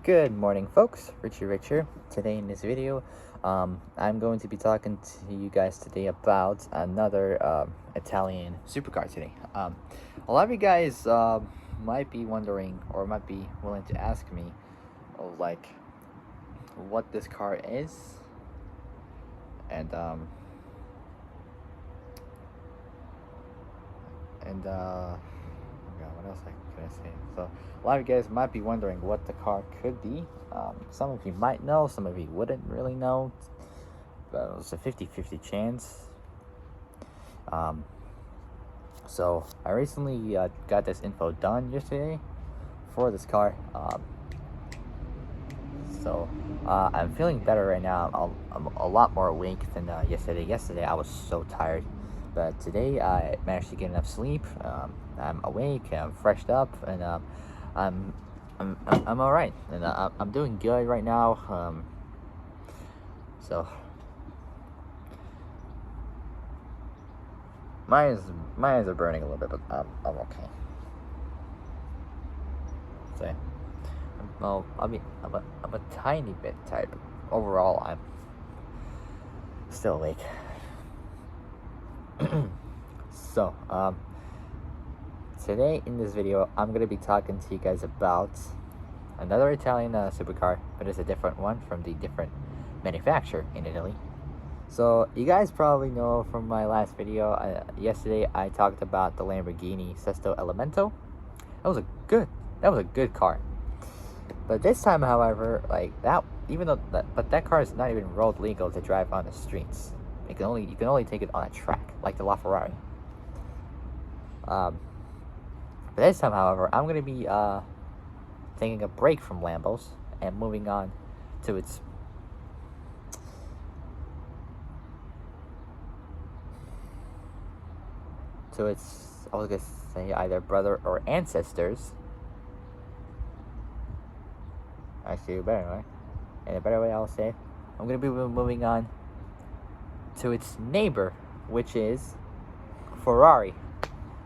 Good morning, folks. Richie Richer. Today in this video, I'm going to be talking to you guys today about another Italian supercar today. A lot of you guys might be wondering or might be willing to ask me, like, what this car is, and um, and what else can I say? So a lot of you guys might be wondering what the car could be. Some of you might know, some of you wouldn't really know. But it's a 50-50 chance. So I recently got this info done yesterday for this car. I'm feeling better right now. I'm a lot more awake than yesterday. Yesterday I was so tired, but today I managed to get enough sleep. I'm awake, I'm freshed up, and I'm I'm all right, and I'm doing good right now. So my eyes are burning a little bit, but I'm okay. So well, I'm a tiny bit tired, but overall I'm still awake. So today in this video, I'm gonna be talking to you guys about another Italian supercar, but it's a different one from the different manufacturer in Italy. So you guys probably know from my last video, yesterday I talked about the Lamborghini Sesto Elemento. That was a good car. But this time, however, like that, even though that car is not even road legal to drive on the streets. You can only take it on a track, like the LaFerrari. But this time, however, I'm gonna be taking a break from Lambos and moving on to its I was gonna say either brother or ancestors. Actually, a better way. In a better way, I'll say, I'm gonna be moving on to its neighbor, which is Ferrari.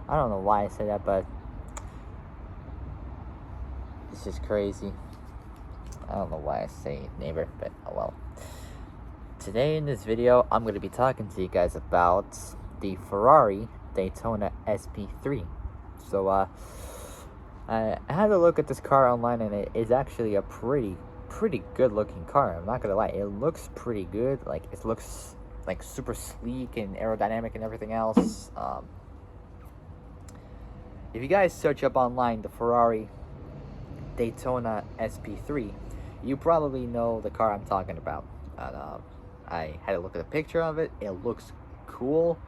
I don't know why I said that, but it's just crazy. I don't know why I say neighbor, but oh well. Today in this video, I'm going to be talking to you guys about the Ferrari Daytona SP3. So I had a look at this car online, and it is actually a pretty good looking car. I'm not gonna lie, it looks pretty good. Like, it looks like super sleek and aerodynamic and everything else. If you guys search up online the Ferrari Daytona SP3, you probably know the car I'm talking about. And, I had a look at a picture of it. It looks cool.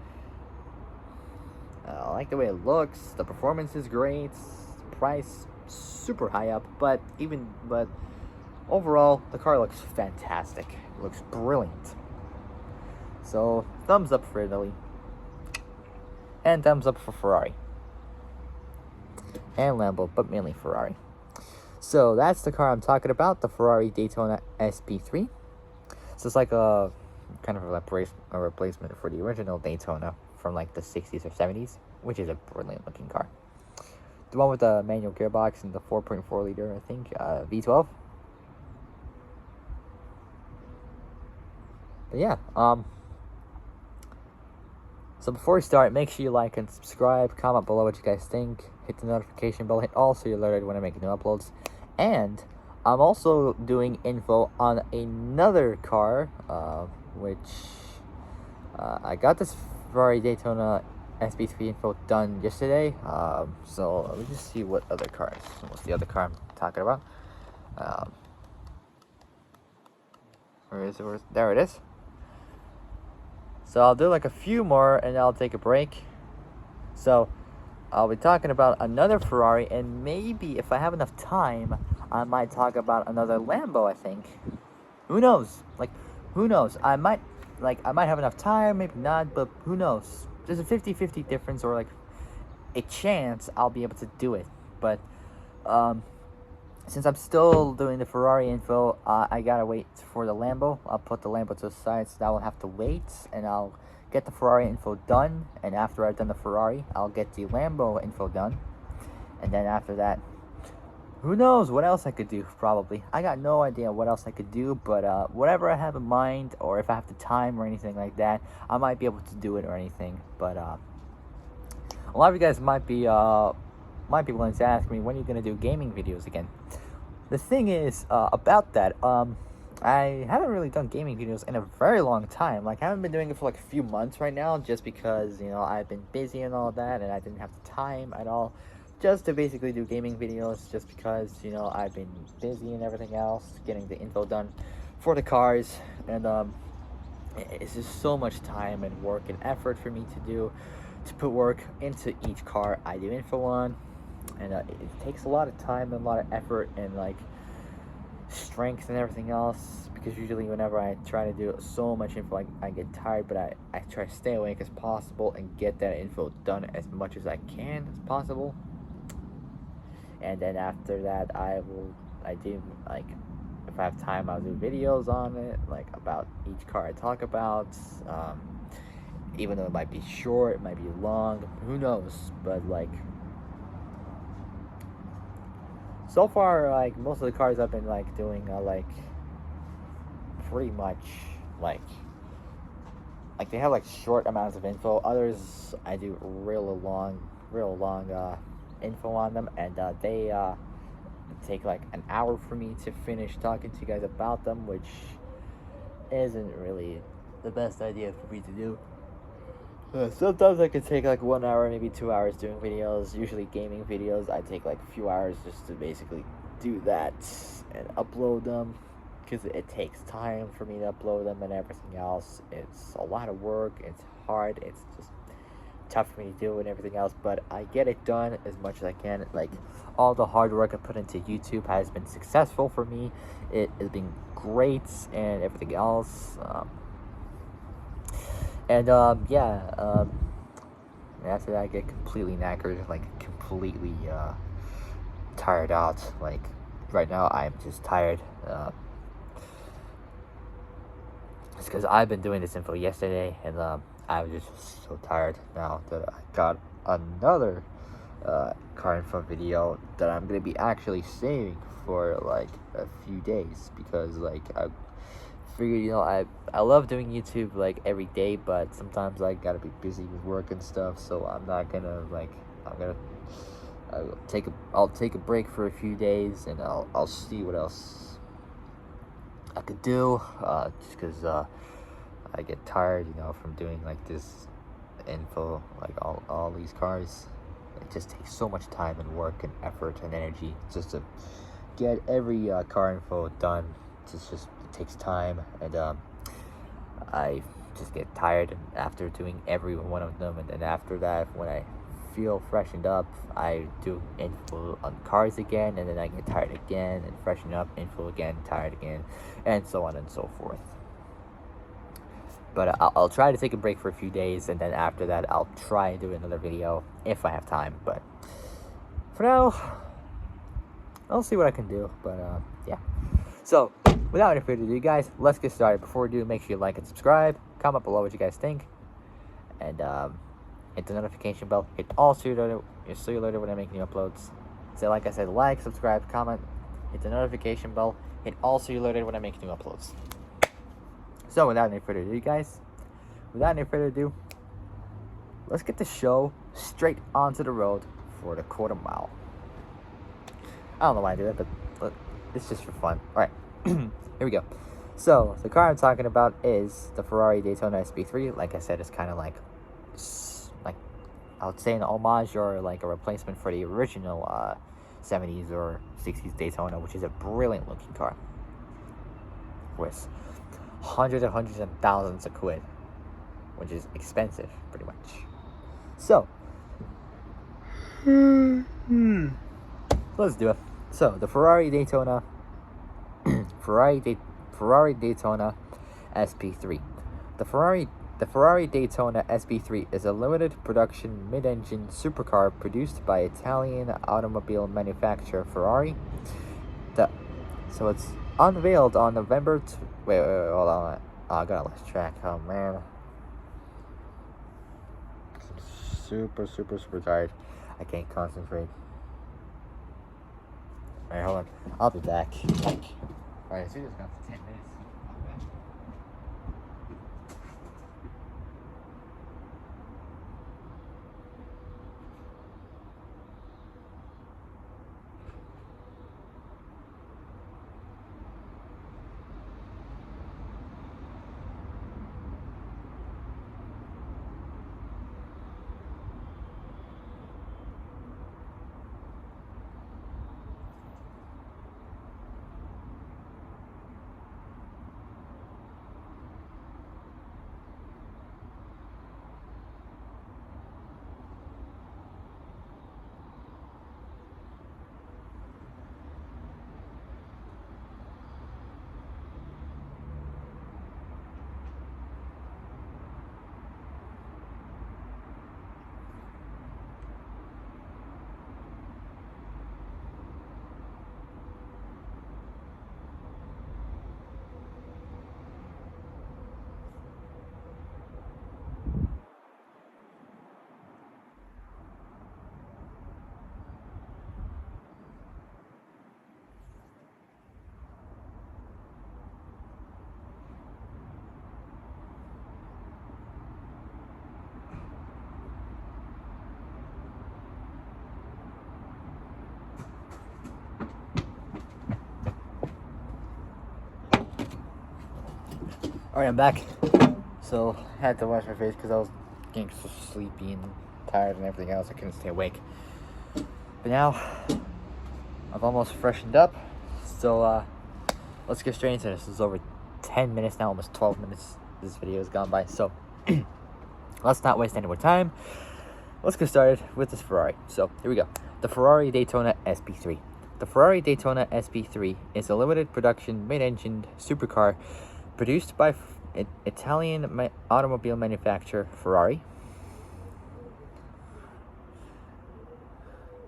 I like the way it looks. The performance is great. Price super high up, but overall the car looks fantastic. It looks brilliant. So thumbs up for Italy, and thumbs up for Ferrari and Lambo, but mainly Ferrari. So that's the car I'm talking about, the Ferrari Daytona SP3. So it's like a kind of a replacement for the original Daytona from like the 60s or 70s, which is a brilliant looking car. The one with the manual gearbox and the 4.4 liter, I think, V12. But yeah, so before we start, make sure you like and subscribe, comment below what you guys think, hit the notification bell, hit all so you're alerted when I make new uploads. And I'm also doing info on another car, which I got this Ferrari Daytona SP3 info done yesterday. So let me just see what other cars. What's the other car I'm talking about? Where is it? There it is. So I'll do like a few more and I'll take a break. So I'll be talking about another Ferrari, and maybe if I have enough time, I might talk about another Lambo, I think. Who knows? Like, who knows? I might have enough time, maybe not, but who knows? There's a 50-50 difference, or like a chance I'll be able to do it. But since I'm still doing the Ferrari info, I gotta wait for the Lambo. I'll put the Lambo to the side, so that will have to wait, and I'll get the Ferrari info done. And after I've done the Ferrari, I'll get the Lambo info done. And then after that, who knows what else I could do? Probably. I got no idea what else I could do, but whatever I have in mind, or if I have the time or anything like that, I might be able to do it or anything. But a lot of you guys might be willing to ask me, when are you gonna do gaming videos again? The thing is about that. I haven't really done gaming videos in a very long time. Like, I haven't been doing it for like a few months right now, just because, you know, I've been busy and all that, and I didn't have the time at all just to basically do gaming videos, just because, you know, I've been busy and everything else, getting the info done for the cars, and it's just so much time and work and effort for me to put work into each car I do info on, and it takes a lot of time and a lot of effort and like strength and everything else, because usually whenever I try to do so much info, I get tired, but I try to stay awake as possible and get that info done as much as I can as possible. And then after that, I do, like, if I have time, I'll do videos on it, like about each car I talk about, even though it might be short, it might be long, who knows, but like, so far, like, most of the cars I've been like doing like pretty much like they have like short amounts of info. Others I do real long info on them, and they take like an hour for me to finish talking to you guys about them, which isn't really the best idea for me to do. Sometimes I can take like 1 hour, maybe 2 hours doing videos. Usually gaming videos, I take like a few hours just to basically do that and upload them, because it takes time for me to upload them and everything else. It's a lot of work, it's hard, it's just tough for me to do and everything else, but I get it done as much as I can. Like, all the hard work I put into YouTube has been successful for me. It has been great and everything else. After that I get completely knackered, like completely tired out. Like, right now I'm just tired. It's because I've been doing this info yesterday, and I'm just so tired now that I got another car info video that I'm gonna be actually saving for like a few days, because like I figured, you know, I love doing YouTube like every day, but sometimes I gotta be busy with work and stuff, so I'm not gonna like I'll take a break for a few days, and I'll see what else I could do, just because I get tired, you know, from doing like this info, like all these cars. It just takes so much time and work and effort and energy just to get every car info done. It takes time, and I just get tired after doing every one of them. And then after that, when I feel freshened up, I do info on cars again, and then I get tired again and freshen up, info again, tired again, and so on and so forth. But I'll try to take a break for a few days, and then after that I'll try and do another video if I have time. But for now, I'll see what I can do. But yeah. So without any further ado, guys, let's get started. Before we do, make sure you like and subscribe. Comment below what you guys think, and hit the notification bell. Hit all so you're alerted when I make new uploads. So like I said, like, subscribe, comment, hit the notification bell. Hit all so you're alerted when I make new uploads. So without any further ado, guys, let's get the show straight onto the road for the quarter mile. I don't know why I do that, but it's just for fun. Alright, here we go. So, the car I'm talking about is the Ferrari Daytona SP3. Like I said, it's kind of like, I would say an homage or like a replacement for the original 70s or 60s Daytona, which is a brilliant looking car with hundreds and thousands of quid, which is expensive, pretty much. So, let's do it. So, the Ferrari Daytona, Ferrari Daytona SP3. The Ferrari Daytona SP3 is a limited production mid-engine supercar produced by Italian automobile manufacturer Ferrari. So it's unveiled on November. Wait, hold on. Oh, I got lost track. Oh man, I'm super tired. I can't concentrate. Alright, hold on. I'll be back. Alright, so we just got to 10 minutes. I'll be back. Alright, I'm back. So, I had to wash my face because I was getting so sleepy and tired and everything else. I couldn't stay awake. But now, I've almost freshened up. So, let's get straight into this. This is over 10 minutes now, almost 12 minutes. This video has gone by. So, let's not waste any more time. Let's get started with this Ferrari. So, here we go. The Ferrari Daytona SP3. The Ferrari Daytona SP3 is a limited production mid-engined supercar produced by Italian automobile manufacturer Ferrari.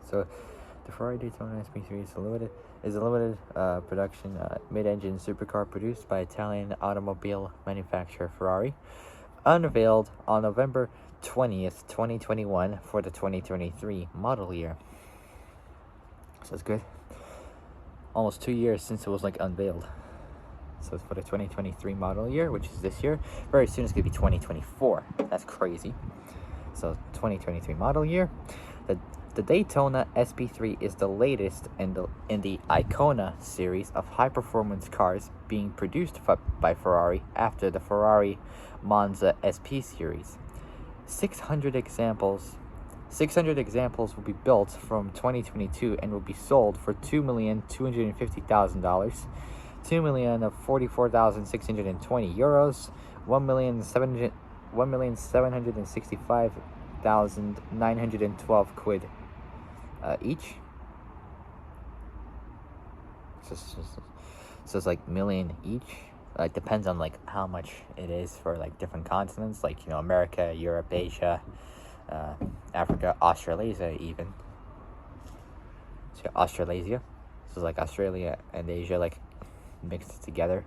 So, the Ferrari Daytona SP3 is a limited production mid-engine supercar produced by Italian automobile manufacturer Ferrari, unveiled on November 20th, 2021 for the 2023 model year. So it's good. Almost 2 years since it was like unveiled. So it's for the 2023 model year, which is this year. Very soon it's going to be 2024. That's crazy. So 2023 model year. The Daytona SP3 is the latest in the Icona series of high-performance cars being produced by Ferrari after the Ferrari Monza SP series. 600 examples will be built from 2022 and will be sold for $2,250,000. 2,044,620 euros, 1,765,912 quid each. So it's like million each. It depends on like how much it is for like different continents, like, you know, America, Europe, Asia, Africa, Australasia even. So Australasia. So it's like Australia and Asia like mixed together.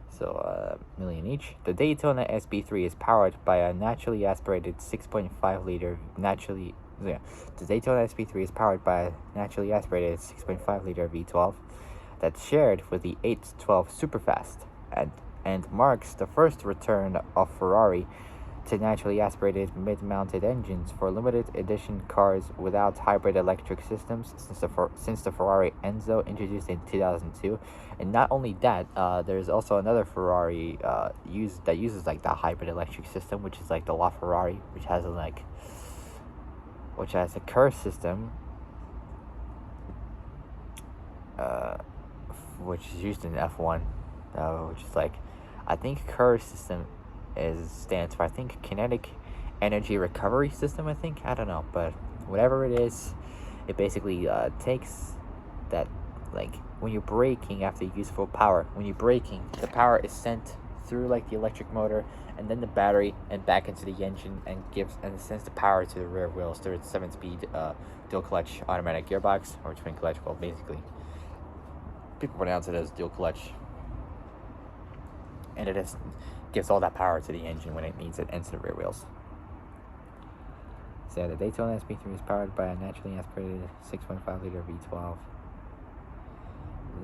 So million each. The Daytona SP3 is powered by a naturally aspirated 6.5 liter the Daytona SP3 is powered by a naturally aspirated 6.5 liter V12 that's shared with the 812 Superfast and marks the first return of Ferrari to naturally aspirated mid-mounted engines for limited edition cars without hybrid electric systems since the Ferrari Enzo introduced in 2002. And not only that, there's also another Ferrari that uses like the hybrid electric system, which is like the LaFerrari, which has a Curse system, which is used in F1, which is like, I think Curse system stands for, I think, kinetic energy recovery system, I think. I don't know, but whatever it is, it basically takes that, like, when you're braking after you use full power, when you're braking, the power is sent through like the electric motor and then the battery and back into the engine and sends the power to the rear wheels through its 7-speed dual clutch automatic gearbox, or twin clutch. Well, basically people pronounce it as dual clutch, and it gives all that power to the engine when it needs it, and to the rear wheels. So yeah, the Daytona SP3 is powered by a naturally aspirated 6.5 liter V12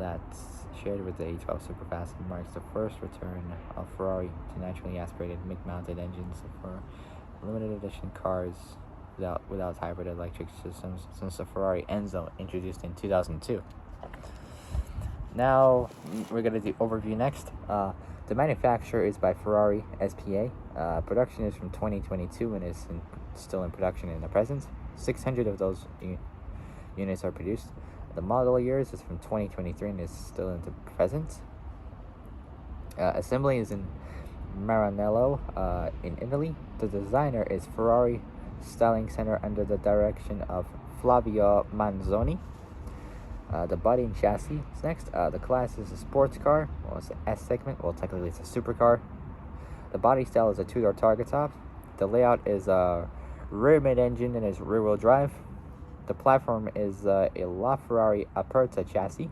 that's shared with the A12 Superfast and marks the first return of Ferrari to naturally aspirated mid-mounted engines for limited edition cars without hybrid electric systems since the Ferrari Enzo introduced in 2002. Now we're going to do overview next. The manufacturer is by Ferrari SPA. Production is from 2022 and is still in production in the present. 600 of those units are produced. The model years is from 2023 and is still in the present. Assembly is in Maranello in Italy. The designer is Ferrari Styling Center under the direction of Flavio Manzoni. The body and chassis is next. The class is a sports car. Well, it's the S segment. Well, technically it's a supercar. The body style is a two-door target top. The layout is a rear mid-engine and is rear-wheel drive. The platform is a LaFerrari Aperta chassis.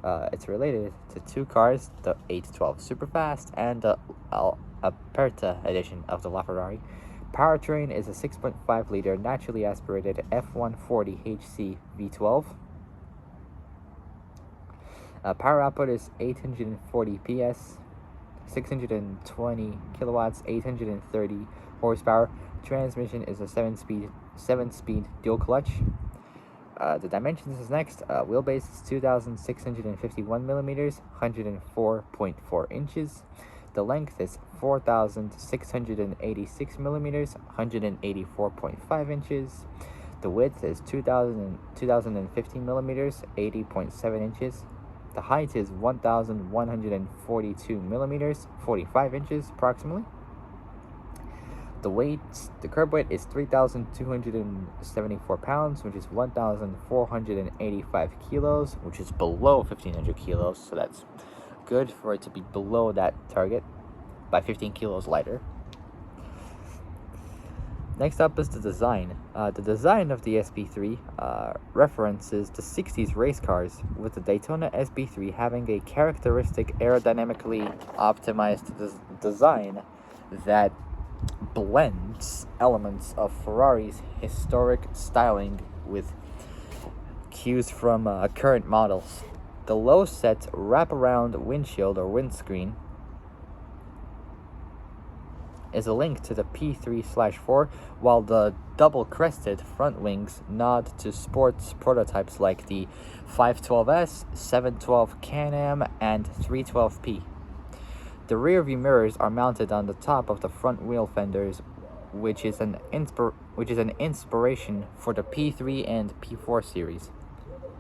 It's related to two cars, the 812 Superfast and the Aperta edition of the LaFerrari. Powertrain is a 6.5-liter naturally aspirated F140 HC V12. Power output is 840 PS, 620 kilowatts, 830 horsepower. Transmission is a 7-speed dual clutch. The dimensions is next. Wheelbase is 2,651 millimeters, 104.4 inches. The length is 4,686 millimeters, 184.5 inches. The width is 2,015 millimeters, 80.7 inches. The height is 1,142 millimeters, 45 inches approximately. The curb weight is 3,274 pounds, which is 1,485 kilos, which is below 1,500 kilos, so that's good for it to be below that target by 15 kilos lighter. Next up is the design. The design of the SB3 references the 60s race cars, with the Daytona SB3 having a characteristic aerodynamically optimized design that blends elements of Ferrari's historic styling with cues from current models. The low-set wraparound windshield or windscreen is a link to the P3/4, while the double-crested front wings nod to sports prototypes like the 512S, 712 Can-Am, and 312P. The rear-view mirrors are mounted on the top of the front wheel fenders, which is an inspiration for the P3 and P4 series.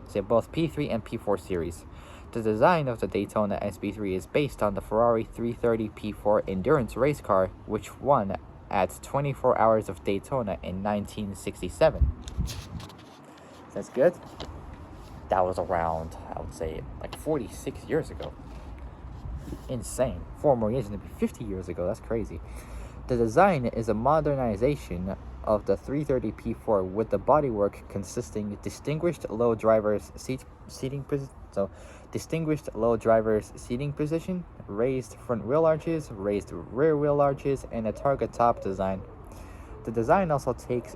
So both P3 and P4 series. The design of the Daytona SB3 is based on the Ferrari 330 P4 endurance race car, which won at 24 Hours of Daytona in 1967. That's good. That was around, I would say, like 46 years ago. Insane. 4 more years and it'd be 50 years ago. That's crazy. The design is a modernization of the 330 P4 with the bodywork consisting distinguished low driver's seating position, raised front wheel arches, raised rear wheel arches, and a target top design. The design also takes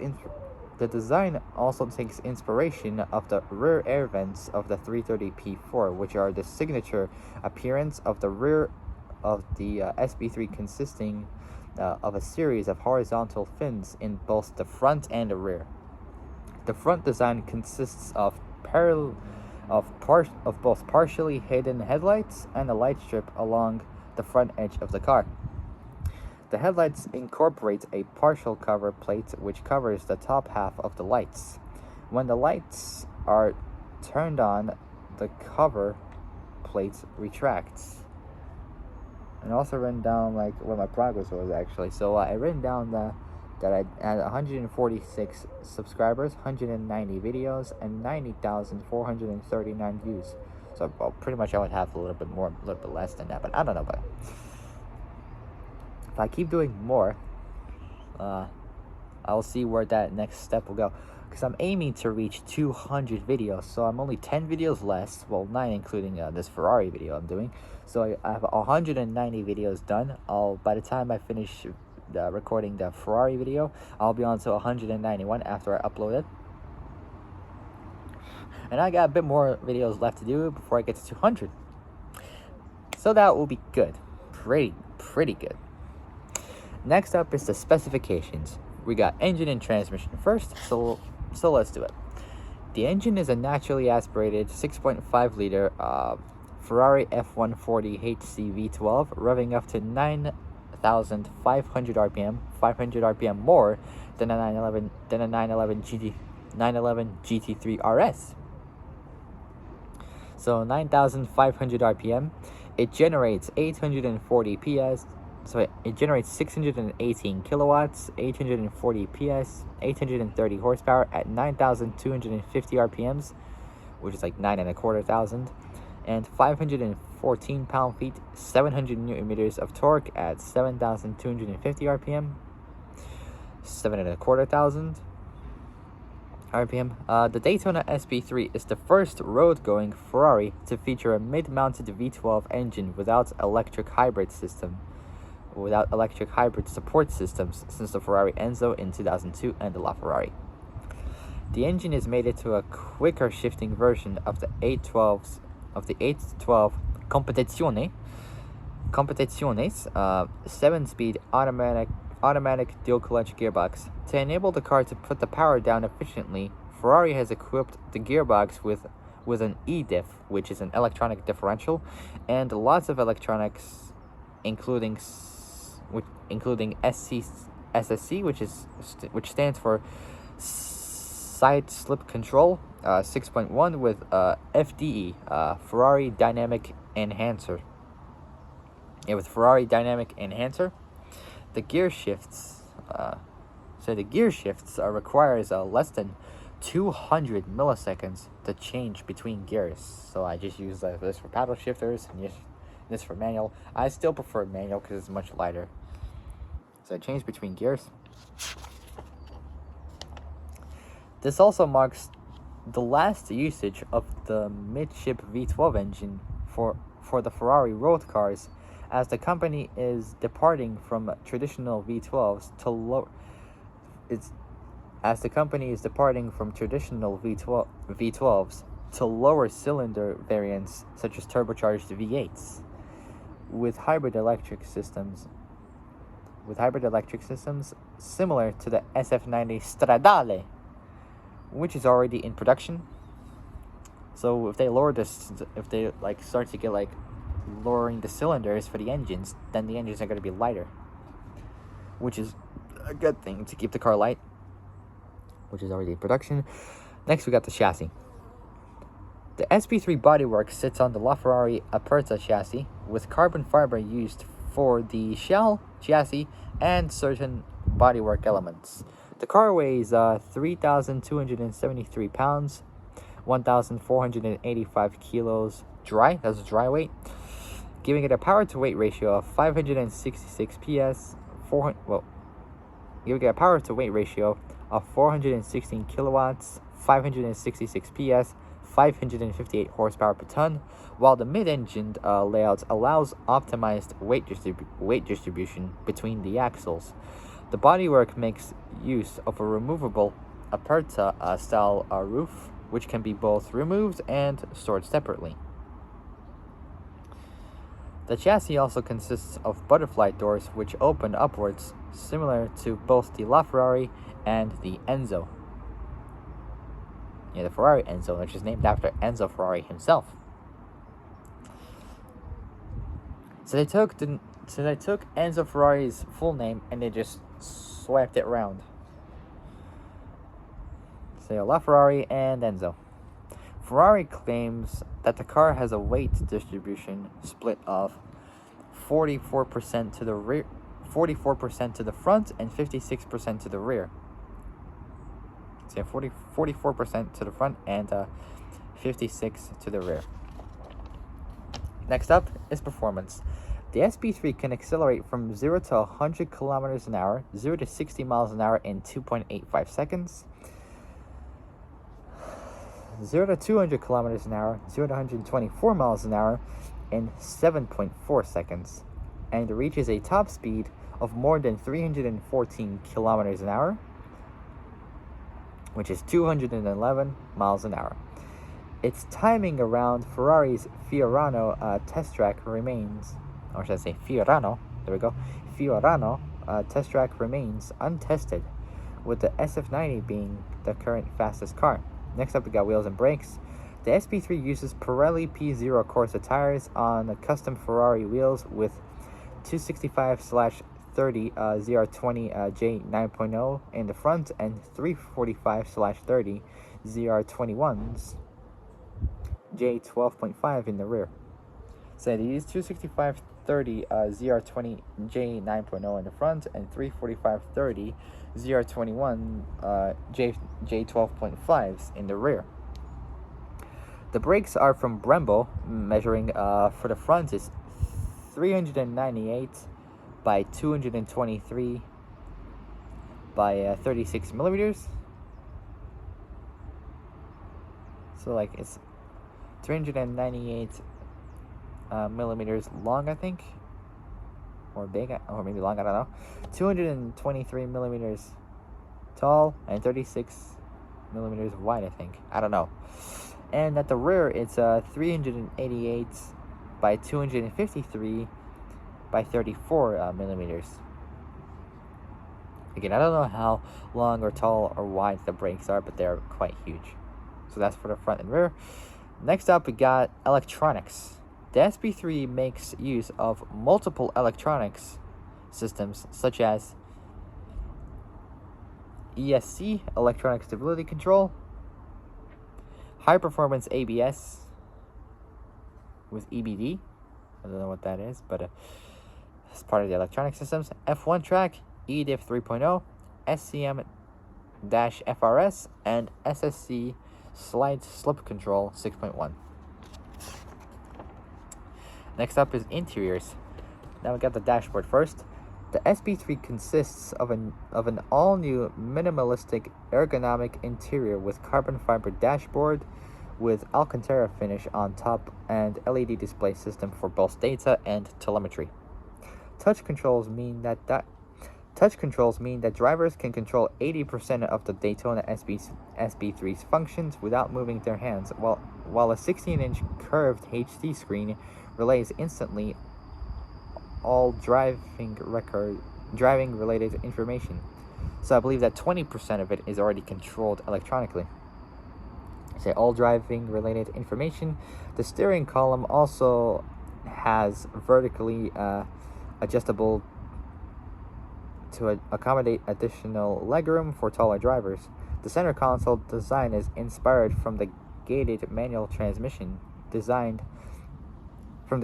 inspiration of the rear air vents of the 330 P4, which are the signature appearance of the rear of the SB3, consisting of a series of horizontal fins in both the front and the rear. The front design consists of both partially hidden headlights and a light strip along the front edge of the car. The headlights incorporate a partial cover plate which covers the top half of the lights. When the lights are turned on, the cover plate retracts. And also written down like what my progress was actually. So I written down that I had 146 subscribers, 190 videos, and 90,439 views. So pretty much I would have a little bit more, a little bit less than that, but I don't know. But if I keep doing more, I'll see where that next step will go. Because I'm aiming to reach 200 videos, so I'm only 10 videos less. Well, 9 including this Ferrari video I'm doing. So I have 190 videos done. By the time I finish recording the Ferrari video, I'll be on to 191 after I upload it. and I got a bit more videos left to do before I get to 200. So that will be good. Pretty good. Next up is the specifications. We got engine and transmission first, so let's do it. The engine is a naturally aspirated 6.5 liter Ferrari F140 HC V12, revving up to 9,500 RPM, 500 RPM more than a 911 GT3 RS. So 9,500 RPM. It generates 840 PS. So it generates 618 kilowatts, 840 PS, 830 horsepower at 9,250 RPMs, which is like 9,250, and 514 pound-feet, 700 newton meters of torque at 7,250 RPM, 7,250 RPM. The Daytona SP3 is the first road-going Ferrari to feature a mid-mounted V12 engine without electric hybrid support systems since the Ferrari Enzo in 2002 and the LaFerrari. The engine is mated to a quicker shifting version of the 812 Competizione, 7-speed automatic dual-clutch gearbox. To enable the car to put the power down efficiently, Ferrari has equipped the gearbox with an e-diff, which is an electronic differential, and lots of electronics, including SSC, which stands for Side Slip Control 6.1 with FDE, Ferrari Dynamic Enhancer. With Ferrari Dynamic Enhancer, the gear shifts. Requires less than 200 milliseconds to change between gears. So I just use this for paddle shifters and this for manual. I still prefer manual because it's much lighter. So I change between gears. This also marks the last usage of the midship V12 engine for the Ferrari road cars, as the company is departing from traditional V12s to V12s to lower cylinder variants such as turbocharged V8s with hybrid electric systems similar to the SF90 Stradale, which is already in production. So if they start to get lowering the cylinders for the engines, then the engines are going to be lighter, which is a good thing to keep the car light, which is already in production. Next, we got the chassis. The SP3 bodywork sits on the LaFerrari Aperta chassis with carbon fiber used for the shell, chassis, and certain bodywork elements. The car weighs 3,273 pounds, 1,485 kilos dry. That's a dry weight, giving it a power-to-weight ratio of 566 PS. Giving it a power-to-weight ratio of 416 kilowatts, 566 PS, 558 horsepower per ton, while the mid-engined layout allows optimized weight distribution between the axles. The bodywork makes use of a removable Aperta style roof, which can be both removed and stored separately. The chassis also consists of butterfly doors which open upwards, similar to both the LaFerrari and the Enzo. The Ferrari Enzo, which is named after Enzo Ferrari himself. So they took Enzo Ferrari's full name and they just swept it round. So LaFerrari and Enzo. Ferrari claims that the car has a weight distribution split of 44% to the rear, 44% to the front, and 56% to the rear. So 44% to the front and 56% to the rear. Next up is performance. The SP3 can accelerate from 0 to 100 kilometers an hour, 0 to 60 miles an hour in 2.85 seconds, 0 to 200 kilometers an hour, 0 to 124 miles an hour in 7.4 seconds, and reaches a top speed of more than 314 kilometers an hour, which is 211 miles an hour. its timing around Ferrari's Fiorano test track remains, or should I say Fiorano? There we go. Fiorano test track remains untested, with the SF90 being the current fastest car. Next up, we got wheels and brakes. The SP3 uses Pirelli P0 Corsa tires on custom Ferrari wheels with 265/30 ZR20 J9.0 in the front and 345/30 ZR21s J12.5 in the rear. So they use 265/30 ZR20 J9.0 in the front and 345/30 ZR21 J12.5s in the rear. The brakes are from Brembo, measuring for the front is 398 by 223 by 36 millimeters. So like it's 398 millimeters long, I think, or big, or maybe long, I don't know. 223 millimeters tall and 36 millimeters wide, I think. I don't know. And at the rear, it's 388 by 253 by 34 millimeters. Again, I don't know how long or tall or wide the brakes are, but they're quite huge. So that's for the front and rear. Next up, we got electronics. The SP3 makes use of multiple electronics systems, such as ESC, Electronic Stability Control, high performance ABS with EBD. I don't know what that is, but it's part of the electronic systems. F1 track, eDiff 3.0, SCM-FRS, and SSC slide slip control 6.1. Next up is interiors. Now we got the dashboard first. The SP3 consists of an all-new minimalistic ergonomic interior with carbon fiber dashboard with Alcantara finish on top and LED display system for both data and telemetry. Touch controls mean that drivers can control 80% of the Daytona SP3's functions without moving their hands, while a 16-inch curved HD screen relays instantly all driving-related information. So I believe that 20% of it is already controlled electronically. Say all driving-related information. The steering column also has vertically adjustable to accommodate additional legroom for taller drivers. The center console design is inspired from the gated manual transmission design of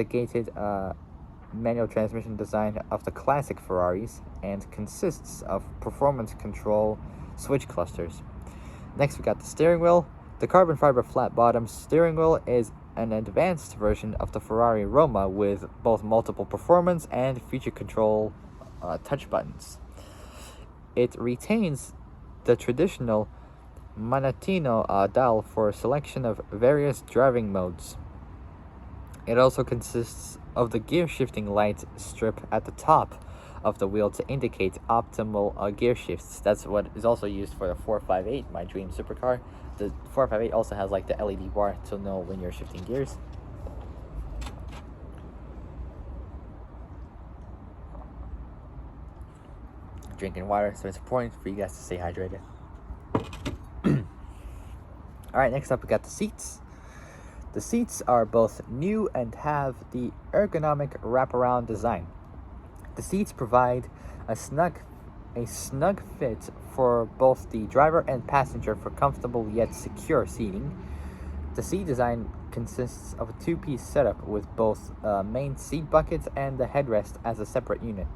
the classic Ferraris and consists of performance control switch clusters. Next, we got the steering wheel. The carbon fiber flat bottom steering wheel is an advanced version of the Ferrari Roma with both multiple performance and feature control touch buttons. It retains the traditional Manettino dial for selection of various driving modes. It also consists of the gear shifting light strip at the top of the wheel to indicate optimal gear shifts. That's what is also used for the 458, my dream supercar. The 458 also has like the LED bar to know when you're shifting gears. Drinking water, so it's important for you guys to stay hydrated. Alright, next up we got the seats. The seats are both new and have the ergonomic wraparound design. The seats provide a snug fit for both the driver and passenger for comfortable yet secure seating. The seat design consists of a two-piece setup with both main seat buckets and the headrest as a separate unit.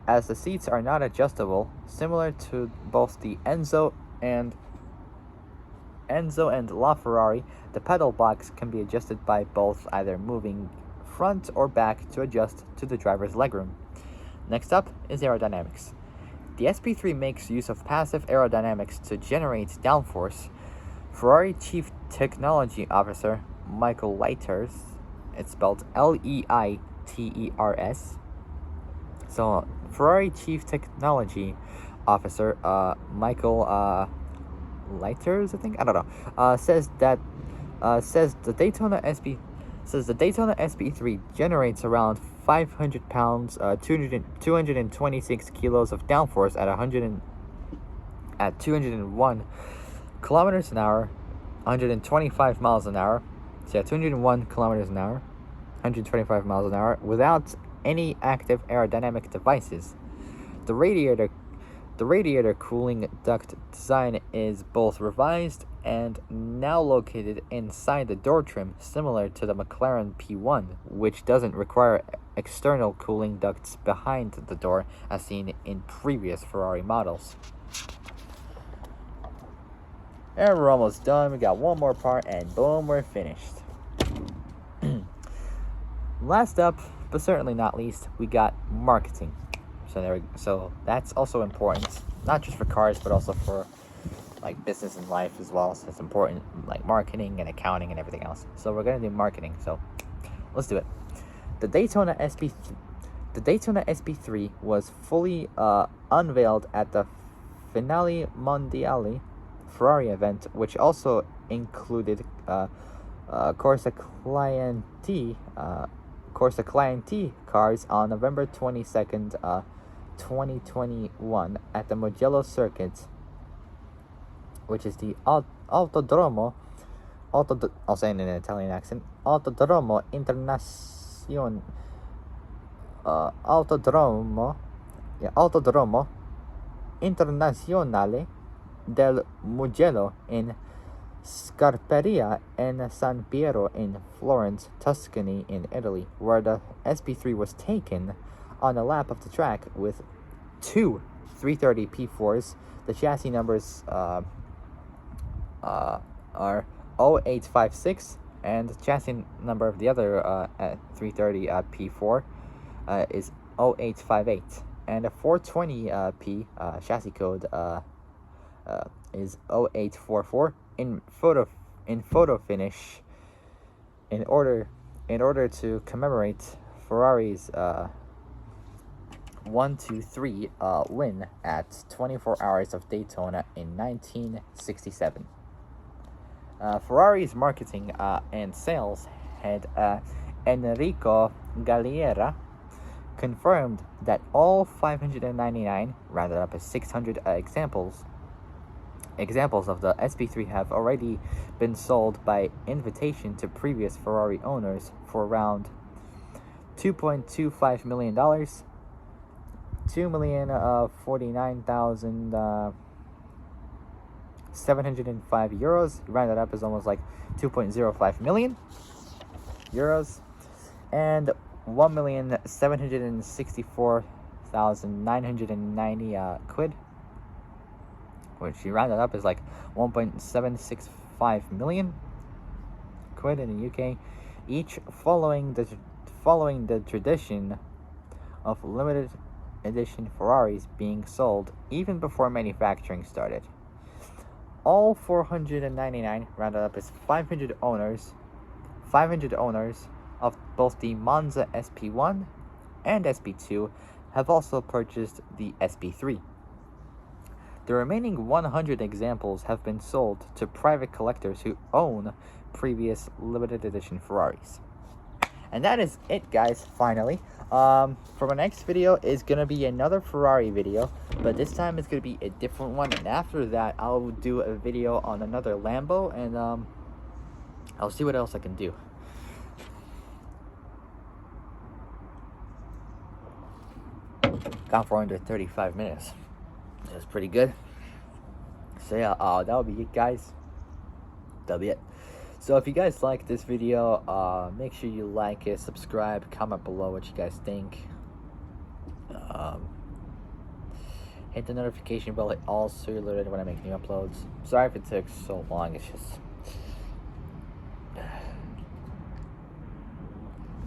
As the seats are not adjustable, similar to both the Enzo and LaFerrari, the pedal box can be adjusted by both either moving front or back to adjust to the driver's legroom. Next up is aerodynamics. The SP3 makes use of passive aerodynamics to generate downforce. Ferrari Chief Technology Officer Michael Leiters, it's spelled Leiters. So Ferrari Chief Technology Officer Michael Leiters, I think, I don't know, says that Says the Daytona SP3 generates around 500 pounds, 226 kilos of downforce at 201 kilometers an hour, 125 miles an hour. So yeah, 201 kilometers an hour, 125 miles an hour, without any active aerodynamic devices. The radiator cooling duct design is both revised and now located inside the door trim, similar to the McLaren P1, which doesn't require external cooling ducts behind the door as seen in previous Ferrari models. And we're almost done. We got one more part and boom, we're finished. Last up, but certainly not least, we got marketing. So that's also important, not just for cars, but also for like business and life as well. So it's important, like marketing and accounting and everything else. So we're gonna do marketing. So let's do it. The Daytona SP3 was fully unveiled at the Finale Mondiale Ferrari event, which also included Corsa Clienti cars on November 22nd, 2021 at the Mugello circuit, which is the Autodromo, I'll say it in an Italian accent, Autodromo Internazionale del Mugello in Scarperia and San Piero in Florence, Tuscany in Italy, where the SP3 was taken on a lap of the track with two 330 P4s. The chassis numbers are 0856, and the chassis number of the other 330 P4 is 0858, and a 420 P chassis code is 0844 in photo finish, in order to commemorate Ferrari's 1-2-3 win at 24 Hours of Daytona in 1967. Ferrari's marketing and sales head Enrico Galliera confirmed that all 599, rounded up as 600 examples of the SP3 have already been sold by invitation to previous Ferrari owners for around $2.25 million, 2,049,705 euros. Rounded up is almost like 2.05 million euros, and 1,764,990 quid, which you rounded up is like 1.765 million quid in the UK, each following the tradition of limited edition Ferraris being sold even before manufacturing started. All 499, rounded up as 500 owners of both the Monza SP1 and SP2 have also purchased the SP3. The remaining 100 examples have been sold to private collectors who own previous limited edition Ferraris. And that is it, guys, finally. For my next video is going to be another Ferrari video, but this time it's going to be a different one. And after that, I'll do a video on another Lambo, and I'll see what else I can do. Gone for under 35 minutes. That's pretty good. So yeah, that'll be it, guys. That'll be it. So if you guys like this video, make sure you like it, subscribe, comment below what you guys think. Hit the notification bell also, you're alerted when I make new uploads. Sorry if it took so long. It's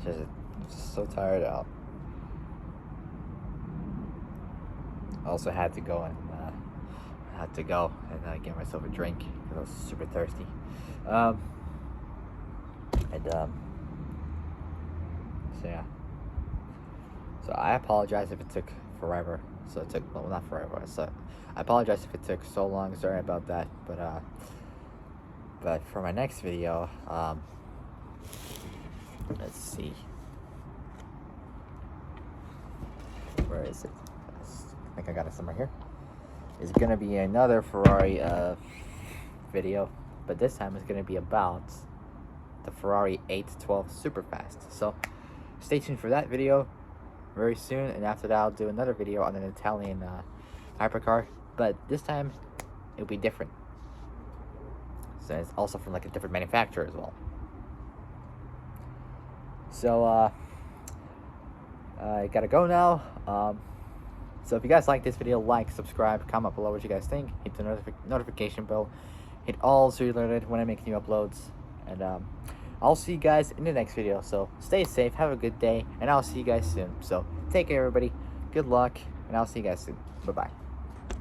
just so tired out. I also had to go and get myself a drink because I was super thirsty. So yeah. So I apologize if it took forever. So it took, well, not forever. So I apologize if it took so long. Sorry about that. But But for my next video, let's see, where is it? I think I got it somewhere here. It's gonna be another Ferrari video, but this time it's gonna be about the Ferrari 812 Superfast. So stay tuned for that video very soon, and after that I'll do another video on an Italian hypercar, but this time it'll be different. So it's also from like a different manufacturer as well. So I gotta go now. So if you guys like this video, like, subscribe, comment below what you guys think, hit the notification bell, hit all so you're alerted when I make new uploads, and I'll see you guys in the next video. So stay safe, have a good day, and I'll see you guys soon. So take care everybody, good luck, and I'll see you guys soon. Bye bye.